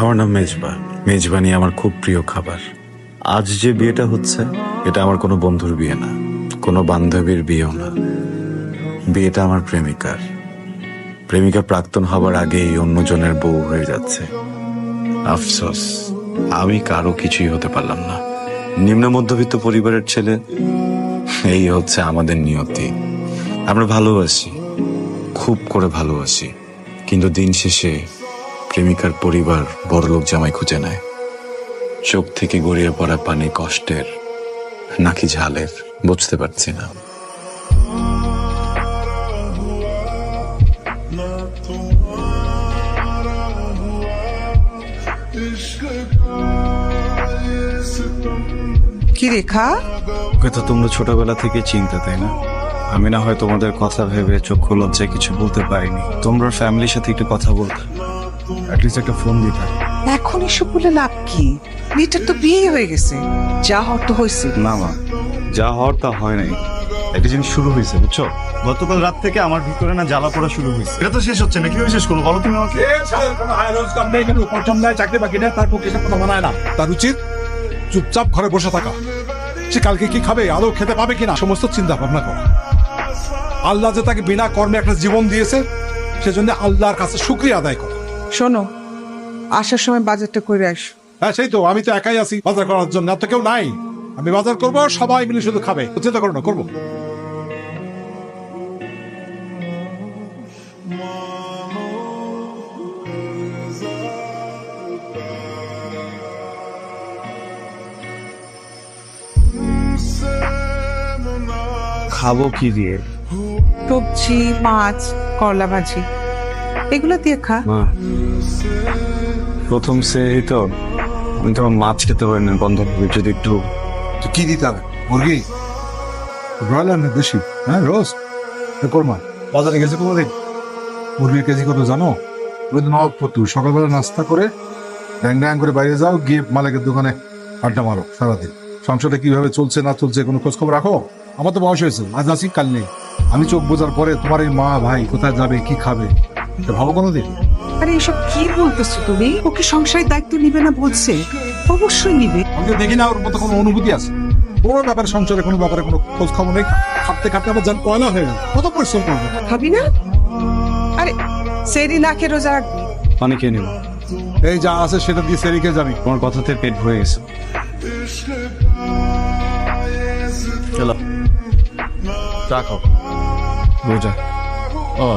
আমার নাম মেজবা। মেজবানি আমার খুব প্রিয় খাবার। আজ যে বিয়েটা হচ্ছে এটা আমার কোনো বন্ধুর বিয়ে না, কোনো বান্ধবীর বিয়েও না। বিয়েটা আমার প্রেমিকার। প্রেমিকা প্রাক্তন হবার আগেই অন্যজনের বউ হয়ে যাচ্ছে। আফসোস, আমি কারো কিছুই হতে পারলাম না। নিম্ন মধ্যবিত্ত পরিবারের ছেলে, এই হচ্ছে আমাদের নিয়তি। আমরা ভালোবাসি, খুব করে ভালোবাসি, কিন্তু দিন শেষে প্রেমিকার পরিবার বড়লোক জামাই খুঁজে নেয়। চোখ থেকে গড়িয়ে পড়া পানি কষ্টের নাকি ঝালের বুঝতে পারছি না। কি রেখা? ওকে তো তোমরা ছোটবেলা থেকে চিন্তা, তাই না? আমি না হয় তোমাদের কথা ভেবে চক্ষু লজ্জায় কিছু বলতে পারিনি। তোমরা ফ্যামিলির সাথে একটু কথা বলতে, অ্যাটলিস্ট একটা ফোন দিতে। এখন এসব বলে লাভ কি? মেয়েটার তো বিয়ে হয়ে গেছে, যা হওয়ার তো হয়েছে। না মা, যা হওয়ার তা হয় নাই। একটা জিনিস শুরু হয়েছে, বুঝছো? গতকাল রাত থেকে আমার ভিতরে না জ্বালা পড়া শুরু হয়েছে। এটা তো শেষ হচ্ছে না, কিভাবে শেষ করবো বলো তুমি আমাকে? চাকরি বাকি নেই, তার পক্ষে কথা মানায় না। তার উচিত চুপচাপ ঘরে বসে থাকা। সে কালকে কি খাবে, আদৌ খেতে পাবে কিনা, সমস্ত চিন্তা ভাবনা করা। আল্লাহ যে তাকে বিনা কর্মে একটা জীবন দিয়েছে, সেজন্য আল্লাহর কাছে শুকরিয়া আদায় করা। শোনো, আসার সময় বাজারটা করে আস। হ্যাঁ, সেই তো, আমি তো একাই আছি বাজার করার জন্য, আর তো কেউ নাই। আমি বাজার করবো, সবাই মিলে শুধু খাবে, চিন্তা করো না, করবো। খাবো কি দিয়ে? সবজি, মাছ, করলা ভাজি, এগুলো দিয়ে খা। মা, প্রথম সে তো আমি তোমার মাছ খেতে পারি না, বন্ধ হবে যদি একটু। তো কি দিতে হবে? মুরগি, ব্রয়লার না দেশি? হ্যাঁ, রোস্ট কোরমা। বাজারে গেছে কোনোদিন? মুরগির কেজি কত জানো? নবাবপুর। সকালবেলা নাস্তা করে ড্যাং ড্যাং করে বাইরে যাও, গিয়ে মালিকের দোকানে আড্ডা মারো সারাদিন। সংসারটা কিভাবে চলছে না চলছে কোনো খোঁজ খবর রাখো? আমার তো বয়স হয়েছে, আজ আসি কাল নেই। আমি চোখ বোঝার পরে তোমার এই মা ভাই কোথায় যাবে, কি খাবে, এটা ভাবো কোনোদিন? আরে এসব কি বলতেছো তুমি? ওকে সংসারের দায়িত্ব নিবে না বলছে, অবশ্যই নিবে। আমি তো দেখি না ওর মতো কোনো অনুভূতি আছে। কোনো ব্যাপারে, সংসারে কোনো ব্যাপারে কোনো খোঁজ খবর নেই। খাটতে খাটতে আবার যান পয়লা হয়ে গেল, কত পরিশ্রম করবে। খাবি না? আরে সেরি না খেয়ে রোজা রাখবি? পানি খেয়ে নেবো। এই যা আছে সেটা দিয়ে সেরিকে যাবি। তোমার কথাতে পেট ভরে গেছে। চলো চা খাও। রোজা। ও